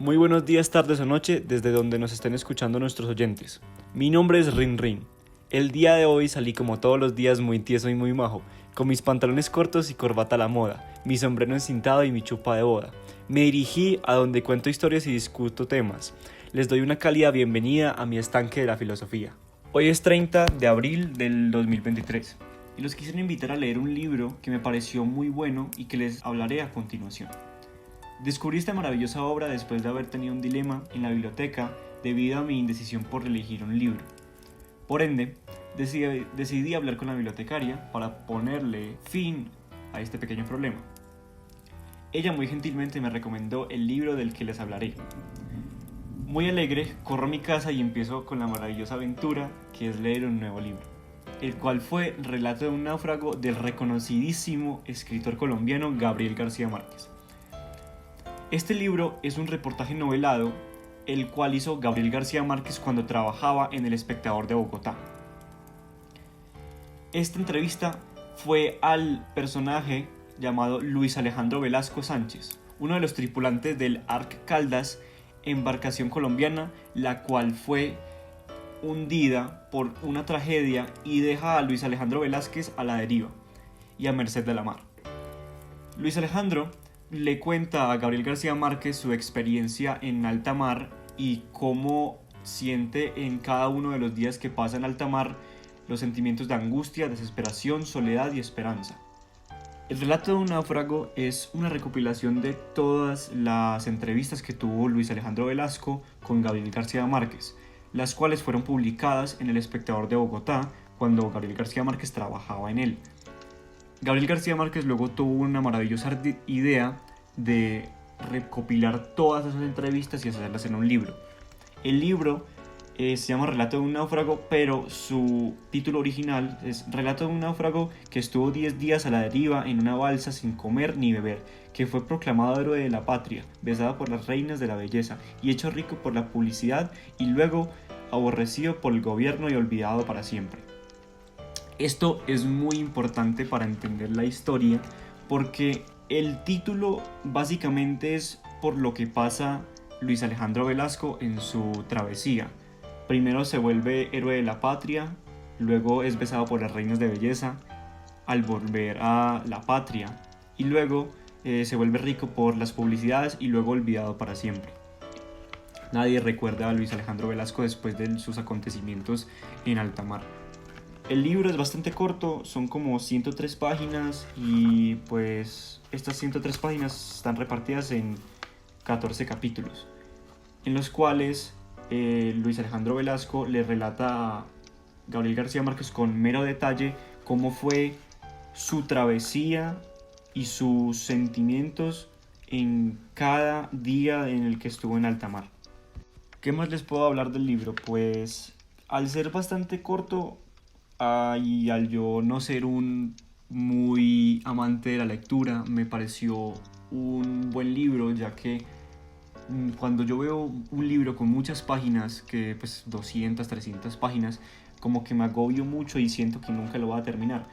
Muy buenos días, tardes o noche desde donde nos estén escuchando nuestros oyentes. Mi nombre es Rin Rin. El día de hoy salí como todos los días muy tieso y muy majo, con mis pantalones cortos y corbata a la moda, mi sombrero encintado y mi chupa de boda. Me dirigí a donde cuento historias y discuto temas. Les doy una cálida bienvenida a mi estanque de la filosofía. Hoy es 30 de abril del 2023 y los quisiera invitar a leer un libro que me pareció muy bueno y que les hablaré a continuación. Descubrí esta maravillosa obra después de haber tenido un dilema en la biblioteca debido a mi indecisión por elegir un libro. Por ende, decidí hablar con la bibliotecaria para ponerle fin a este pequeño problema. Ella muy gentilmente me recomendó el libro del que les hablaré. Muy alegre, corro a mi casa y empiezo con la maravillosa aventura que es leer un nuevo libro, el cual fue Relato de un náufrago del reconocidísimo escritor colombiano Gabriel García Márquez. Este libro es un reportaje novelado, el cual hizo Gabriel García Márquez cuando trabajaba en El Espectador de Bogotá. Esta entrevista fue al personaje llamado Luis Alejandro Velasco Sánchez, uno de los tripulantes del Ark Caldas, embarcación colombiana, la cual fue hundida por una tragedia y deja a Luis Alejandro Velázquez a la deriva y a merced de la mar. Luis Alejandro le cuenta a Gabriel García Márquez su experiencia en alta mar y cómo siente en cada uno de los días que pasa en alta mar los sentimientos de angustia, desesperación, soledad y esperanza. El relato de un náufrago es una recopilación de todas las entrevistas que tuvo Luis Alejandro Velasco con Gabriel García Márquez, las cuales fueron publicadas en El Espectador de Bogotá cuando Gabriel García Márquez trabajaba en él. Gabriel García Márquez luego tuvo una maravillosa idea de recopilar todas esas entrevistas y hacerlas en un libro. El libro se llama Relato de un náufrago, pero su título original es Relato de un náufrago que estuvo 10 días a la deriva en una balsa sin comer ni beber, que fue proclamado héroe de la patria, besado por las reinas de la belleza y hecho rico por la publicidad y luego aborrecido por el gobierno y olvidado para siempre. Esto es muy importante para entender la historia porque el título básicamente es por lo que pasa Luis Alejandro Velasco en su travesía. Primero se vuelve héroe de la patria, luego es besado por las reinas de belleza al volver a la patria y luego se vuelve rico por las publicidades y luego olvidado para siempre. Nadie recuerda a Luis Alejandro Velasco después de sus acontecimientos en alta mar. El libro es bastante corto, son como 103 páginas y pues estas 103 páginas están repartidas en 14 capítulos, en los cuales Luis Alejandro Velasco le relata a Gabriel García Márquez con mero detalle cómo fue su travesía y sus sentimientos en cada día en el que estuvo en alta mar. ¿Qué más les puedo hablar del libro? Pues al ser bastante corto y al yo no ser un muy amante de la lectura, me pareció un buen libro, ya que cuando yo veo un libro con muchas páginas, que pues 200, 300 páginas, como que me agobio mucho y siento que nunca lo voy a terminar.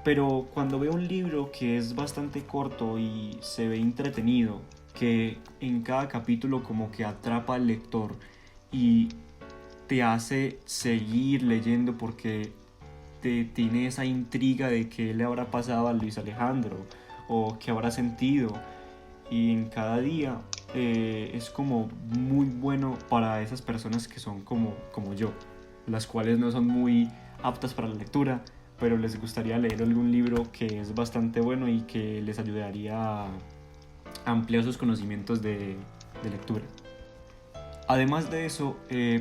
Pero cuando veo un libro que es bastante corto y se ve entretenido, que en cada capítulo como que atrapa al lector y te hace seguir leyendo porque tiene esa intriga de qué le habrá pasado a Luis Alejandro o qué habrá sentido, y en cada día es como muy bueno para esas personas que son como yo, las cuales no son muy aptas para la lectura, pero les gustaría leer algún libro que es bastante bueno y que les ayudaría a ampliar sus conocimientos de lectura. Además de eso,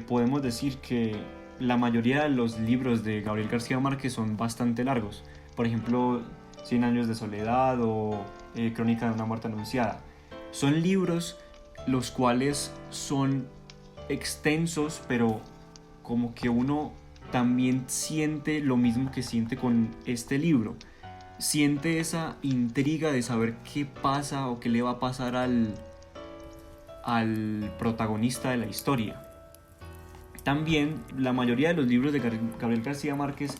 podemos decir que la mayoría de los libros de Gabriel García Márquez son bastante largos. Por ejemplo, 100 años de soledad o Crónica de una muerte anunciada. Son libros los cuales son extensos, pero como que uno también siente lo mismo que siente con este libro. Siente esa intriga de saber qué pasa o qué le va a pasar al protagonista de la historia. También la mayoría de los libros de Gabriel García Márquez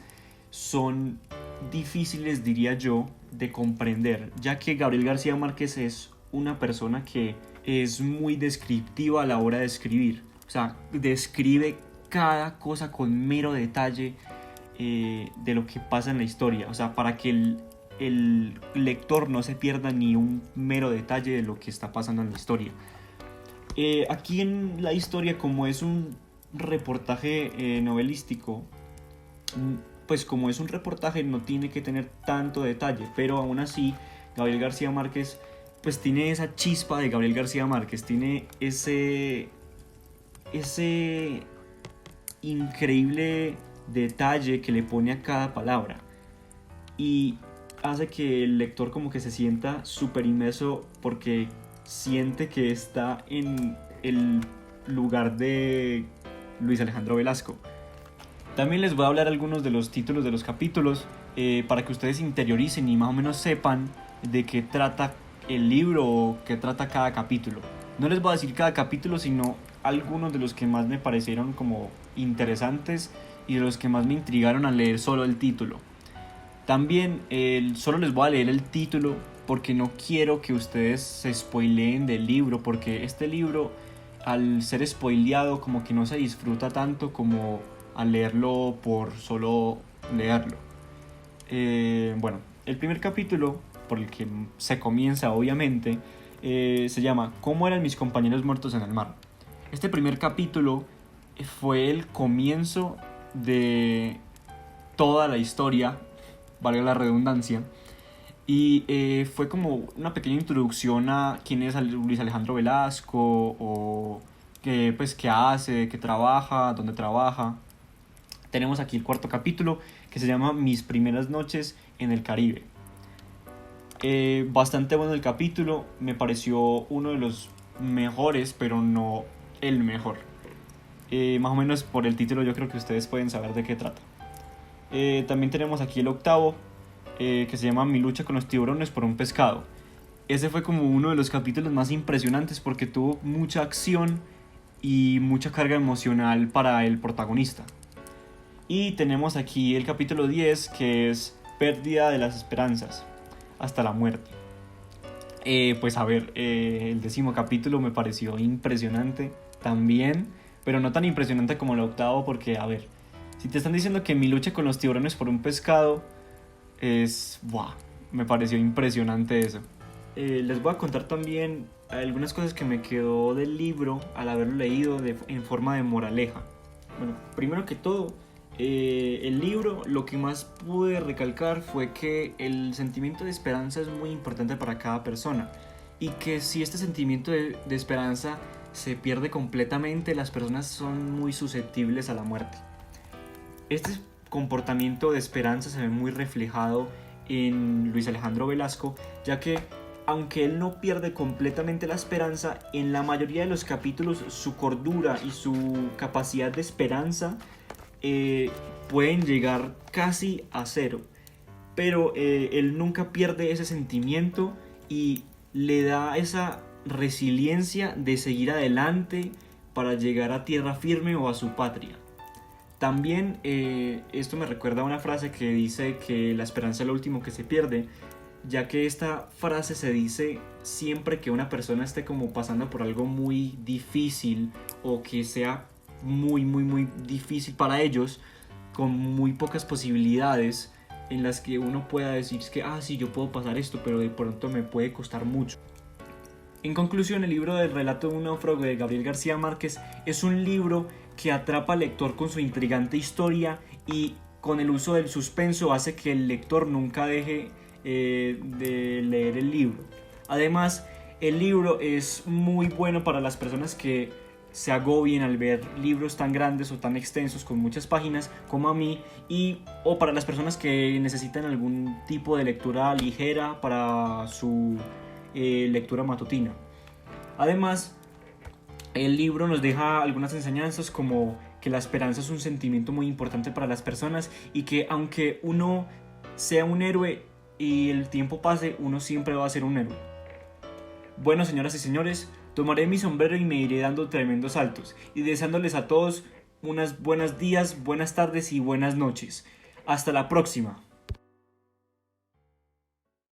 son difíciles, diría yo, de comprender, ya que Gabriel García Márquez es una persona que es muy descriptiva a la hora de escribir. O sea, describe cada cosa con mero detalle de lo que pasa en la historia. O sea, para que el lector no se pierda ni un mero detalle de lo que está pasando en la historia. Aquí en la historia, como es un reportaje novelístico, pues como es un reportaje no tiene que tener tanto detalle, pero aún así Gabriel García Márquez pues tiene esa chispa de Gabriel García Márquez, tiene ese increíble detalle que le pone a cada palabra y hace que el lector como que se sienta súper inmerso porque siente que está en el lugar de Luis Alejandro Velasco. También les voy a hablar algunos de los títulos de los capítulos para que ustedes interioricen y más o menos sepan de qué trata el libro o qué trata cada capítulo. No les voy a decir cada capítulo, sino algunos de los que más me parecieron como interesantes y de los que más me intrigaron al leer solo el título. También solo les voy a leer el título porque no quiero que ustedes se spoileen del libro, porque este libro al ser spoileado como que no se disfruta tanto como al leerlo por solo leerlo. Bueno, el primer capítulo, por el que se comienza obviamente, se llama ¿Cómo eran mis compañeros muertos en el mar? Este primer capítulo fue el comienzo de toda la historia, valga la redundancia, y fue como una pequeña introducción a quién es Luis Alejandro Velasco, o qué hace, qué trabaja, dónde trabaja. Tenemos aquí el cuarto capítulo que se llama Mis primeras noches en el Caribe. Bastante bueno el capítulo, me pareció uno de los mejores, pero no el mejor. Más o menos por el título yo creo que ustedes pueden saber de qué trata. También tenemos aquí el octavo, que se llama Mi lucha con los tiburones por un pescado. Ese fue como uno de los capítulos más impresionantes porque tuvo mucha acción y mucha carga emocional para el protagonista. Y tenemos aquí el capítulo 10, que es Pérdida de las esperanzas hasta la muerte. Pues a ver, el 10º capítulo me pareció impresionante también, pero no tan impresionante como el octavo porque, a ver, si te están diciendo que mi lucha con los tiburones por un pescado es... ¡buah! Me pareció impresionante eso. Les voy a contar también algunas cosas que me quedó del libro al haberlo leído en forma de moraleja. Bueno, primero que todo, el libro, lo que más pude recalcar fue que el sentimiento de esperanza es muy importante para cada persona y que si este sentimiento de esperanza se pierde completamente, las personas son muy susceptibles a la muerte. Este comportamiento de esperanza se ve muy reflejado en Luis Alejandro Velasco, ya que aunque él no pierde completamente la esperanza, en la mayoría de los capítulos su cordura y su capacidad de esperanza pueden llegar casi a cero, pero él nunca pierde ese sentimiento y le da esa resiliencia de seguir adelante para llegar a tierra firme o a su patria. También esto me recuerda a una frase que dice que la esperanza es lo último que se pierde, ya que esta frase se dice siempre que una persona esté como pasando por algo muy difícil o que sea muy difícil para ellos, con muy pocas posibilidades en las que uno pueda decir que sí, yo puedo pasar esto, pero de pronto me puede costar mucho. En conclusión, el libro del relato de un náufrago de Gabriel García Márquez es un libro que atrapa al lector con su intrigante historia y con el uso del suspenso hace que el lector nunca deje de leer el libro. Además, el libro es muy bueno para las personas que se agobien al ver libros tan grandes o tan extensos con muchas páginas como a mí, o para las personas que necesitan algún tipo de lectura ligera para su lectura matutina. Además, el libro nos deja algunas enseñanzas como que la esperanza es un sentimiento muy importante para las personas y que aunque uno sea un héroe y el tiempo pase, uno siempre va a ser un héroe. Bueno, señoras y señores, tomaré mi sombrero y me iré dando tremendos saltos y deseándoles a todos unas buenos días, buenas tardes y buenas noches. Hasta la próxima.